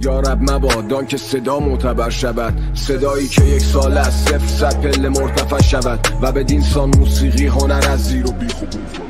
یا رب مبادان که صدا معتبر شود، صدایی که یک سال از 0 پله مرتفع شود و بدین سان موسیقی هنر از زیر و بیخ و بوف.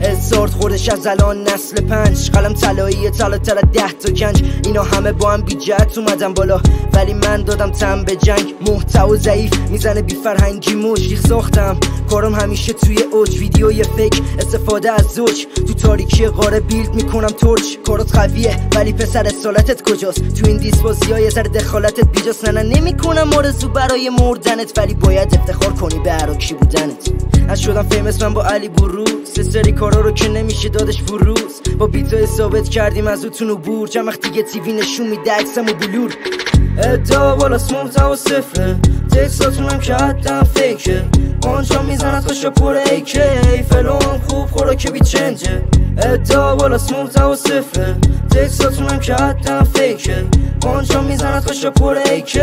استارت خوردش از الان نسل 5 قلم طلایی طلاتر 10 تا گنج، اینا همه با هم بی جهت اومدن بالا ولی من دادم تن به جنگ. محتوا ضعیف میزنه بی فرهنگی موج، ریخ ساختم کارم همیشه توی اوج، ویدیوی فیک استفاده از زوج، تو تاریکی قاره بیلد میکنم ترچ. کارات قویه ولی پسر اصالتت کجاست؟ تو این دیسپازی های سر دخالتت بیجاست. نه نمیکنم آرزو برای مردنت ولی باید افتخار کنی به عراکی بودنت. از شدم فیمس من با علی بروز، سری کارا رو که نمیشه دادش فروز، با بیتای ثابت کردیم از اوتون عبور، چند وقت دیگه تیوی نشون میده عکسم و بلور. ادعا بالاست محتوا صفره، تکساتونم که حدم فیکه، آنجا میزند خوشا پر ایکی، فلان خوب خوراک بی چنجه. ادعا بالاست محتوا صفره، تکساتونم که حدم فیکه، آنجا میزند خوشا پر ایکی،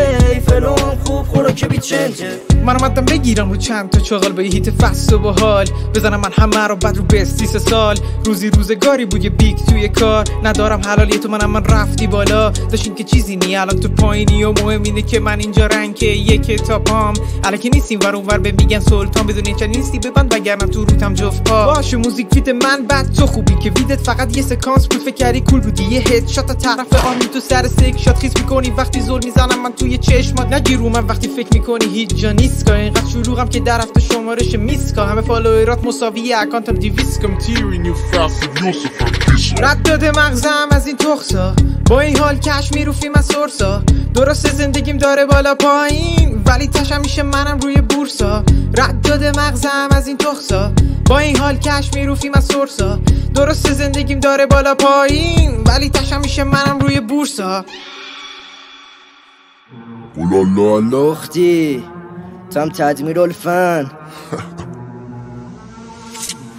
فلان خوب خوراک بی چنجه. من اومدم بگیرم رو چند تا چغال با یه هیت فست و باحال، بزنم من همه رو بعد رو به 33 سال. روزی روزگاری بود یه بیگ توی کار، ندارم حلالی تو منم من رفتی بالا، داشتین که چیزی نی الان تو پایینی و مهم اینه که من اینجا رنگ یک کتابام. الکی نیستیم ور اونور به میگن سلطان، بدون چه نیستی ببند وگرنه تو روتم جفت پا. باشه موزیک وید من بعد تو خوبی که ویدت فقط یه سکانس بود، فکر کردی کول بودی یه هد شات طرف آمی تو سر سک شات خیس میکنی وقتی زل میزنم من توی چشمات. نگیرو من وقتی فکر میکنی هیچ جا نیست کا، اینقدر شلوغم که در هفته شمارش میسکا، همه فالوورات مساوی اکانتم 200 کم تیرین یو فاست. رد داده مغزم از این تخصا، با این حال کش میروفیم از سورسا، درست زندگیم داره بالا پایین ولی تشم میشه منم روی بورسا. رد داده مغزم از این تخصا، با این حال کش میروفیم از سورسا، درست زندگیم داره بالا پایین ولی تشم میشه منم روی بورسا. اولالا اختی تم تدمیر الفن.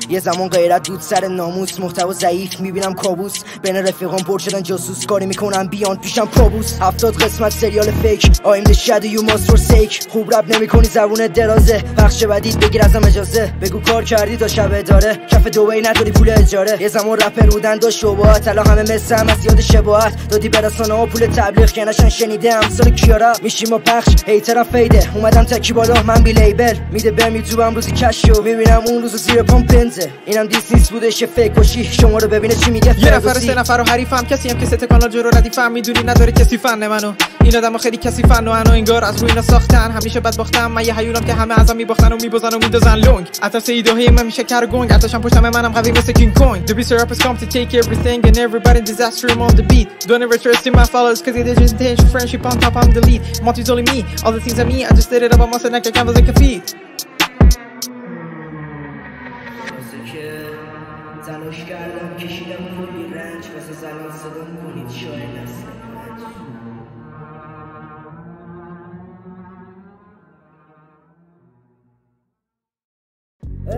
یه زمان غیرت بود سر ناموس، محتوا ضعیف میبینم کابوس، بین رفیقان پر شدن جاسوس، کاری میکنم بیان پیشم پابوس. 70 قسمت سریال فیک I'm the shadow you must forsake. خوب رپ نمیکنی زبون درازه، پخش بدید بگیر ازم اجازه، بگو کار کردی تا شب اداره، کف دوبی نداری پول اجاره. یه زمان رپر بودن داشت شباهت، الان همه مثل هم از یاد شباهت، دادی به رسانه ها پول تبلیغ که نشن شنیده امثال کیارا میشیم و پخش هیترم فیده. اومدم تکی بالا من بی لیبل، میده بهم یوتیوبم روزی کشو میبینم اون روز زیر پامپ. اینم دیس نیست بودش یه فیک باشی، شما رو ببینه چی میگه. یه نفر سه نفر رو حریفم، کسی هم که ست کانال جلو ردیفم، میدونی نداره کسی فن منو، این آدمو خیلی کسی فن و انا انگار از روی اینا ساختن، همیشه بد باختم من یه حیولم که همه ازم میباختن و میبازن و میدازن لونگ. اتاس ایده‌های من میشه کر گنگ، اتاشم پشتم منم قوی مثل کینگ کوین. The beast rappers come to take everything and everybody in disaster I'm on the beat. Don't ever trust in my followers cause they just intention friendship on top I'm the lead. Monty's only me, all the things I mean I just did it up on my neck like I was like a feed. تلاش کردم کشیدم کلی رنج واسه زنان صدام کنید شاید نسل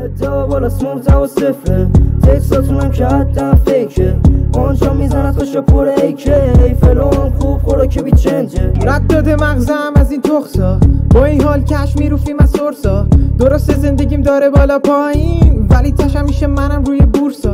ادعا بالاست محتوا صفره، تکساتونم که حدم فیکه، آنجا میزند خوشا پر ایکی، فلان خوب خوراک بی چنجه. رد داده مغزم از این تخصا، با این حال کش میروفیم از سورسا، درست زندگیم داره بالا پایین ولی تشم میشه منم روی بورسا.